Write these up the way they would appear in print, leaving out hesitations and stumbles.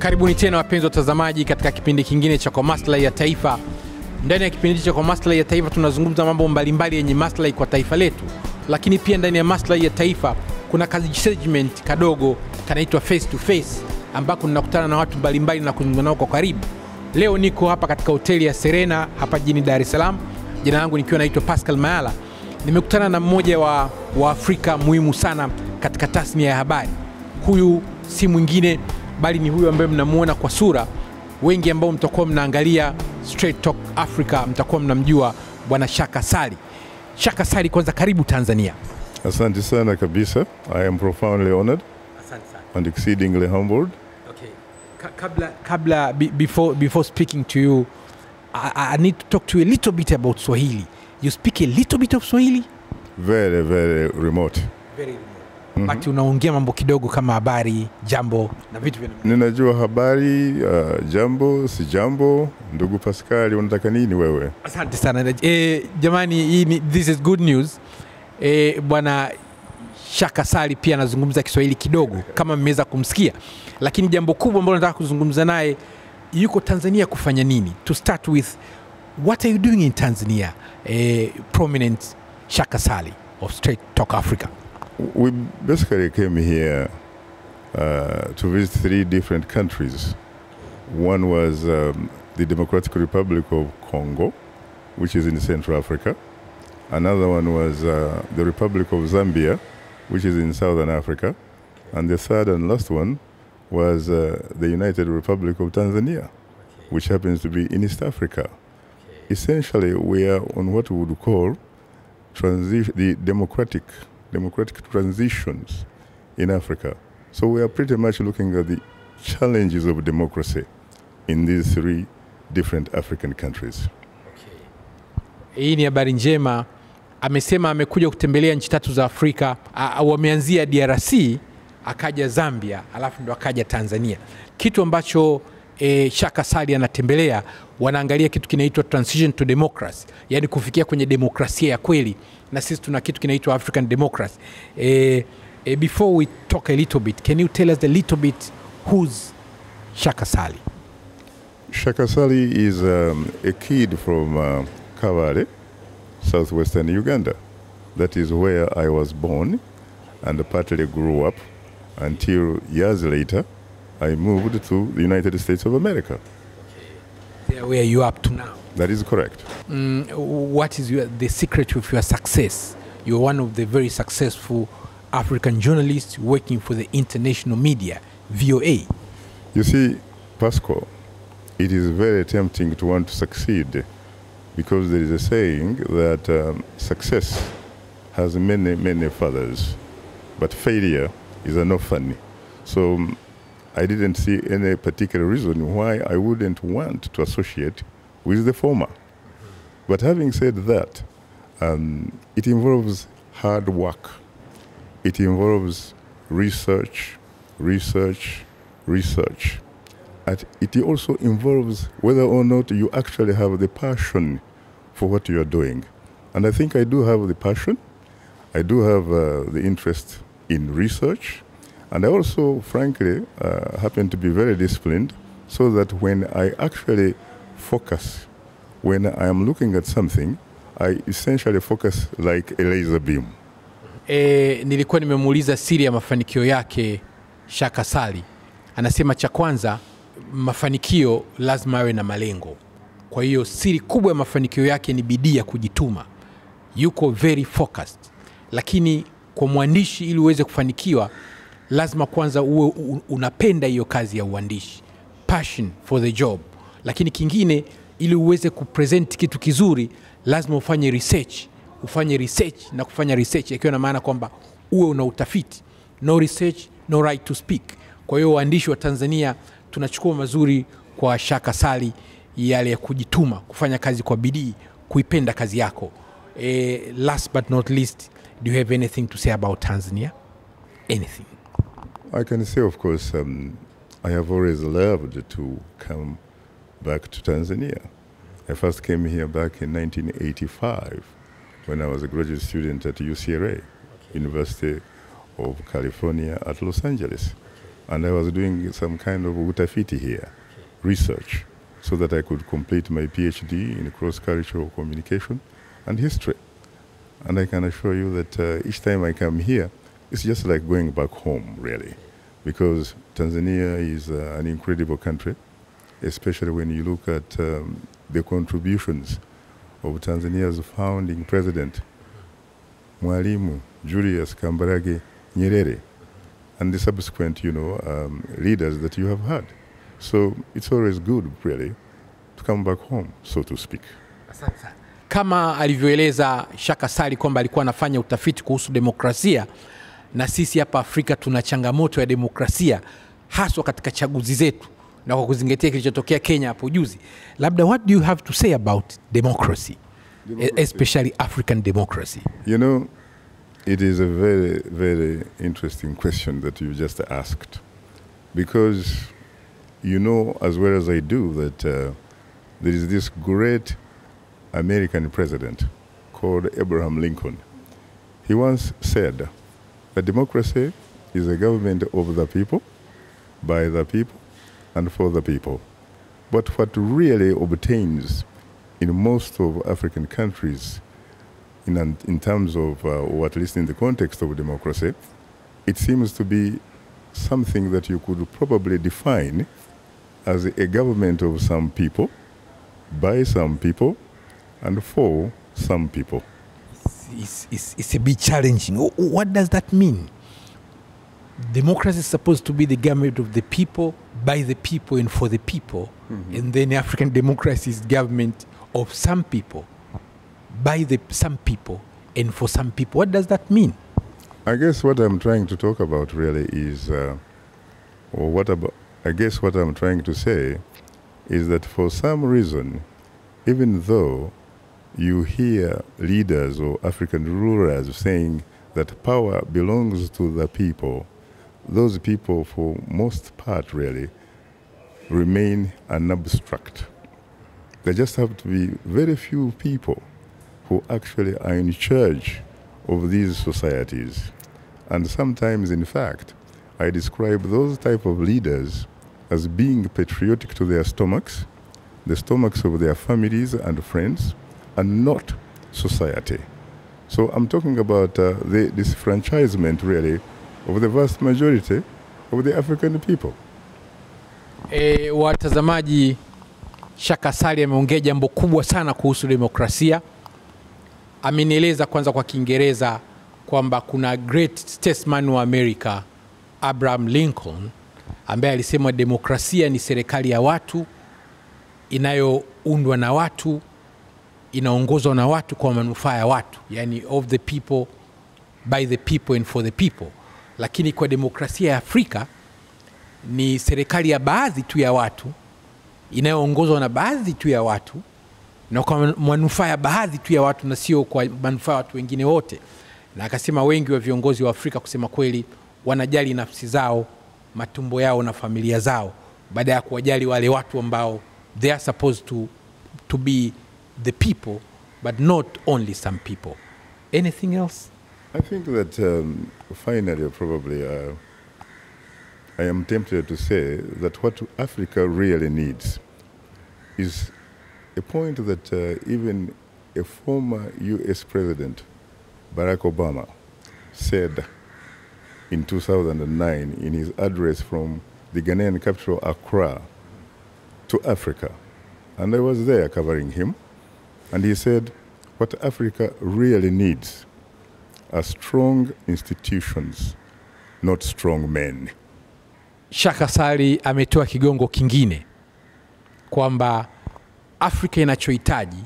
Karibuni tena wapenzi watazamaji katika kipindi kingine cha kwa maslahi ya taifa. Ndani ya kipindi cha kwa maslahi ya taifa tunazungumza mambo mbalimbali yenye maslahi kwa taifa letu. Lakini pia ndani ya maslahi ya taifa kuna kazi segment kadogo kanaitwa Face to Face ambako tunakutana na watu mbalimbali na kuzungumza nao kwa karibu. Leo niko hapa katika hoteli ya Serena hapa jijini Dar es Salaam. Jina langu nikiwa naitwa Pascal Mayala. Nimekutana na mmoja wa Afrika muhimu sana katika tasnia ya habari. Huyu si mwingine bali ni huyu ambaye mnamuona kwa sura. Wengi ambao mtakuwa mnaangalia Straight Talk Africa mtakuwa mnamjua bwana Shaka Ssali. Shaka Ssali, kwanza karibu Tanzania. Asante sana kabisa. I am profoundly honored. Asante sana. And exceedingly humbled. Okay. Before speaking to you, I need to talk to you a little bit about Swahili. You speak a little bit of Swahili? Very, very remote. Very remote. But unaongea mambo kidogo kama habari, jambo na vitu vya namna. Ninajua habari, jambo, si jambo. Ndugu Pascal, unataka nini wewe? Asante sana. Jamani, this is good news. Bwana Shaka Ssali pia anazungumza Kiswahili kidogo kama mmeweza kumsikia. Lakini jambo kubwa ambalo nataka kuzungumza naye, yuko Tanzania kufanya nini? To start with, what are you doing in Tanzania? Prominent Shaka Ssali of Straight Talk Africa. We basically came here to visit 3 different countries. One was the Democratic Republic of Congo, which is in Central Africa. Another one was the Republic of Zambia, which is in Southern Africa. And the third and last one was the United Republic of Tanzania, which happens to be in East Africa. Essentially, we are on what we would call the democratic transitions in Africa. So we are pretty much looking at the challenges of democracy in these 3 different African countries. Okay. Hii ni habari njema. Amesema amekuja kutembelea nchi 3 za Afrika. Wameanzia DRC, akaja Zambia, alafu ndo akaja Tanzania. Kitu ambacho Shaka Ssali anatembelea, wanaangalia kitu kinaitwa transition to democracy, yani kufikia kwenye demokrasia ya kweli, na sisi tuna kitu kinaitwa African democracy. Before we talk a little bit, can you tell us a little bit who's Shaka Ssali? Shaka Ssali is a kid from Kabale, southwestern Uganda. That is where I was born and partly grew up until years later I moved to the United States of America. Okay. There where you are up to now. That is correct. What is the secret of your success? You're one of the very successful African journalists working for the international media, VOA. You see, Pascal, it is very tempting to want to succeed because there is a saying that success has many, many fathers, but failure is an orphan. So I didn't see any particular reason why I wouldn't want to associate with the former. But having said that, it involves hard work. It involves research. And it also involves whether or not you actually have the passion for what you are doing. And I think I do have the passion. I do have the interest in research. And I also, frankly, happen to be very disciplined so that when I actually focus, when I am looking at something, I essentially focus like a laser beam. Nilikuwa nimemuuliza siri ya mafanikio yake Shaka Ssali. Anasema cha kwanza, mafanikio lazima yawe na malengo. Kwa hiyo siri kubwa ya mafanikio yake ni bidii ya kujituma. Yuko very focused. Lakini kwa mwandishi ili uweze kufanikiwa, lazima kwanza uwe unapenda hiyo kazi ya uandishi. Passion for the job. Lakini kingine, ili uweze kupresent kitu kizuri, lazima ufanye research. Ufanye research na kufanya research yakiwa na maana kwamba uwe una utafiti. No research, no right to speak. Kwa hiyo waandishi wa Tanzania tunachukua mazuri kwa Shaka Ssali, yale ya kujituma, kufanya kazi kwa bidii, kuipenda kazi yako. Last but not least, do you have anything to say about Tanzania? Anything? I can say, of course, I have always loved to come back to Tanzania. I first came here back in 1985 when I was a graduate student at UCLA, University of California at Los Angeles. And I was doing some kind of utafiti here, research, so that I could complete my Ph.D. in cross-cultural communication and history. And I can assure you that each time I come here, it's just like going back home, really, because Tanzania is an incredible country, especially when you look at the contributions of Tanzania's founding president, Mwalimu Julius Kambarage Nyerere, and the subsequent, leaders that you have had. So it's always good, really, to come back home, so to speak. Kama alivyoeleza Shaka Ssali kwamba alikuwa anafanya utafiti kuhusu demokrasia, na sisi hapa Afrika tuna changamoto ya demokrasia haswa katika chaguzi zetu, na kwa kuzingatia kilichotokea Kenya hapo juzi. Labda, what do you have to say about democracy, especially African democracy? It is a very, very interesting question that you just asked, because you know as well as I do that there is this great American president called Abraham Lincoln. He once said that democracy is a government of the people, by the people, and for the people. But what really obtains in most of African countries in terms of, or at least in the context of democracy, it seems to be something that you could probably define as a government of some people, by some people, and for some people. It's a bit challenging. What does that mean? Democracy is supposed to be the government of the people, by the people, and for the people. Mm-hmm. And then African democracy is government of some people, by some people, and for some people. What does that mean? I guess what I'm trying to talk about really is, what I'm trying to say is that for some reason, even though you hear leaders or African rulers saying that power belongs to the people, those people, for most part, really, remain an abstract. There just have to be very few people who actually are in charge of these societies. And sometimes, in fact, I describe those type of leaders as being patriotic to their stomachs, the stomachs of their families and friends, and not society. So I'm talking about this disfranchisement, really, of the vast majority of the African people. Watazamaji, Shaka Ssali ameongea jambo kubwa sana kuhusu demokrasia. Amenieleza kwanza kwa Kiingereza kwamba kuna great statesman wa America, Abraham Lincoln, ambaye alisema demokrasia ni serikali ya watu, inayoundwa na watu, inaongozwa na watu kwa manufaa ya watu, yani of the people, by the people, and for the people. Lakini kwa demokrasia ya Afrika ni serikali ya baadhi tu ya watu, inayoongozwa na baadhi tu ya watu, na kwa manufaa ya baadhi tu ya watu, na sio kwa manufaa ya watu wengine wote. Na akasema wengi wa viongozi wa Afrika kusema kweli wanajali nafsi zao, matumbo yao na familia zao, baada ya kuwajali wale watu ambao they are supposed to be the people, but not only some people. Anything else? I think that finally, probably, I am tempted to say that what Africa really needs is a point that even a former US President, Barack Obama, said in 2009 in his address from the Ghanaian capital, Accra, to Africa. And I was there covering him. And he said, what Africa really needs are strong institutions, not strong men. Shaka Ssali ametoa kigongo kingine kwamba Afrika inachohitaji,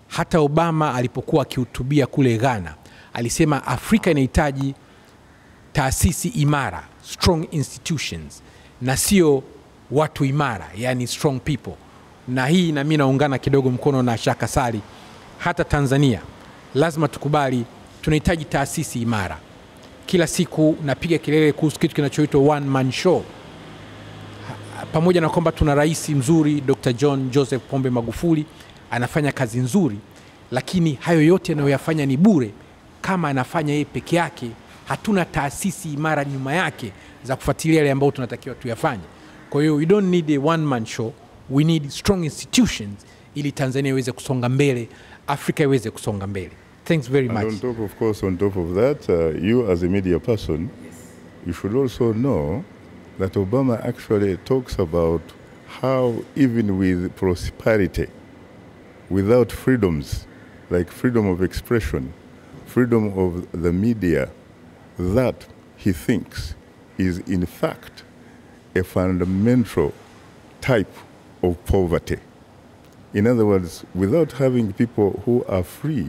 hata Obama alipokuwa akihutubia kule Ghana, alisema Afrika inahitaji taasisi imara, strong institutions, na sio watu imara, yani strong people. Na hii na mimi naungana kidogo mkono na Shaka Ssali. Hata Tanzania lazima tukubali tunahitaji taasisi imara. Kila siku napiga kelele kuhusu kitu kinachoitwa one man show. Pamoja na kwamba tuna rais mzuri Dr. John Joseph Pombe Magufuli, anafanya kazi nzuri, lakini hayo yote anayoyafanya ni bure kama anafanya yeye peke yake. Hatuna taasisi imara nyuma yake za kufuatilia yale ambayo tunatakiwa tuyafanye. Kwa hiyo we don't need a one man show, we need strong institutions ili Tanzania iweze kusonga mbele, Afrika iweze kusonga mbele. Thanks very much. And on top of that, you as a media person, you should also know that Obama actually talks about how even with prosperity, without freedoms like freedom of expression, freedom of the media, that he thinks is in fact a fundamental type of poverty. In other words, without having people who are free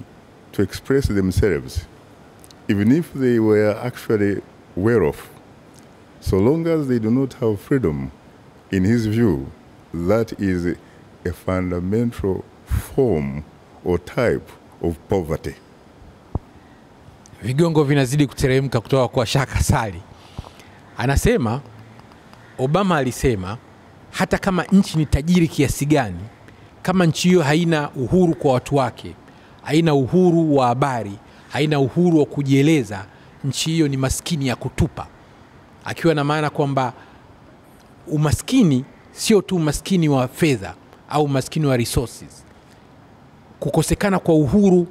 to express themselves, even if they were actually well off, so long as they do not have freedom, in his view, that is a fundamental form or type of poverty. Vigongo vinazidi kuteremka kutoka kwa Shaka Ssali. Anasema, Obama alisema, hata kama nchi ni tajiri kiasi gani, kama nchi hiyo haina uhuru kwa watu wake, haina uhuru wa habari, haina uhuru wa kujieleza, nchi hiyo ni maskini ya kutupa. Akiwa na maana kwamba umaskini sio tu umaskini wa fedha au umaskini wa resources. Kukosekana kwa uhuru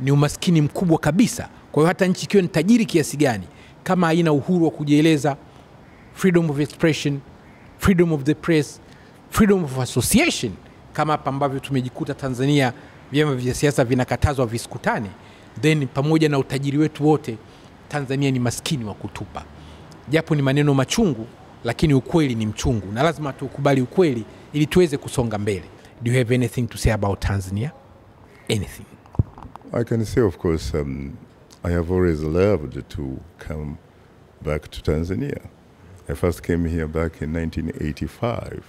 ni umaskini mkubwa kabisa. Kwa hiyo hata nchi ikiwa ni tajiri kiasi gani, kama haina uhuru wa kujieleza, freedom of expression, freedom of the press, freedom of association, kama hapa ambavyo tumejikuta Tanzania vyama vya siasa vinakatazwa visikutane, then pamoja na utajiri wetu wote, Tanzania ni maskini wa kutupa. Japo ni maneno machungu, lakini ukweli ni mchungu, na lazima tukubali ukweli ili tuweze kusonga mbele. Do you have anything to say about Tanzania? Anything? I can say, of course, I have always loved to come back to Tanzania. I first came here back in 1985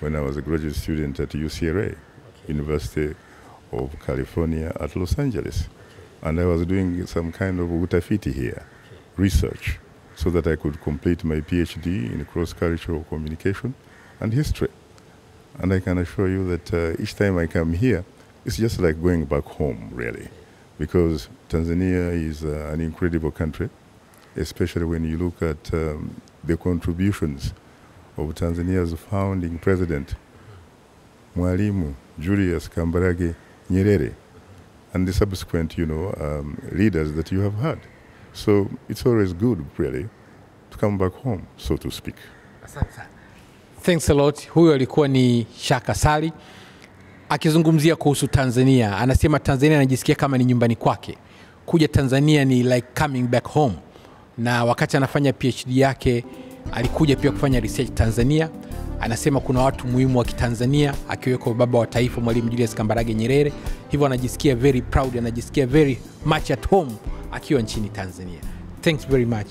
when I was a graduate student at UCLA, University of California at Los Angeles. And I was doing some kind of utafiti here, research, so that I could complete my Ph.D. in cross-cultural communication and history. And I can assure you that each time I come here, it's just like going back home, really, because Tanzania is an incredible country, especially when you look at the contributions of Tanzania's founding president, Mwalimu Julius Kambarage Nyerere, and the subsequent, leaders that you have had. So it's always good, really, to come back home, so to speak. Thanks a lot. Huyo alikuwa ni Shaka Ssali akizungumzia kuhusu Tanzania. Anasema Tanzania anajisikia kama ni nyumbani kwake. Kuja Tanzania ni like coming back home. Na wakati anafanya Ph.D. yake, alikuja pia kufanya research Tanzania. Anasema kuna watu muhimu wa Kitanzania, akiweko baba wa taifa Mwalimu Julius Kambarage Nyerere. Hivyo anajisikia very proud, anajisikia very much at home akiwa nchini Tanzania. Thanks very much,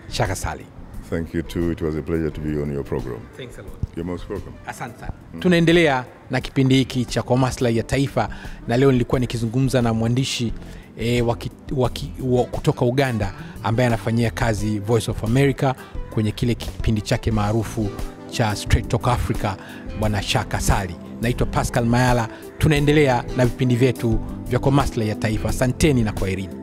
Shaka Ssali. Thank you too. It was a pleasure to be on your program. Thanks a lot. You're most welcome. Asante sana. Tunaendelea na kipindi hiki cha Kwa Maslahi ya Taifa, na leo nilikuwa nikizungumza na mwandishi kutoka Uganda ambaye anafanyia kazi Voice of America kwenye kile kipindi chake maarufu cha Straight Talk Africa, bwana Shaka Ssali. Naitwa Pascal Mayala. Tunaendelea na vipindi vyetu vya Kwa Maslahi ya Taifa. Asanteni na kwaherini.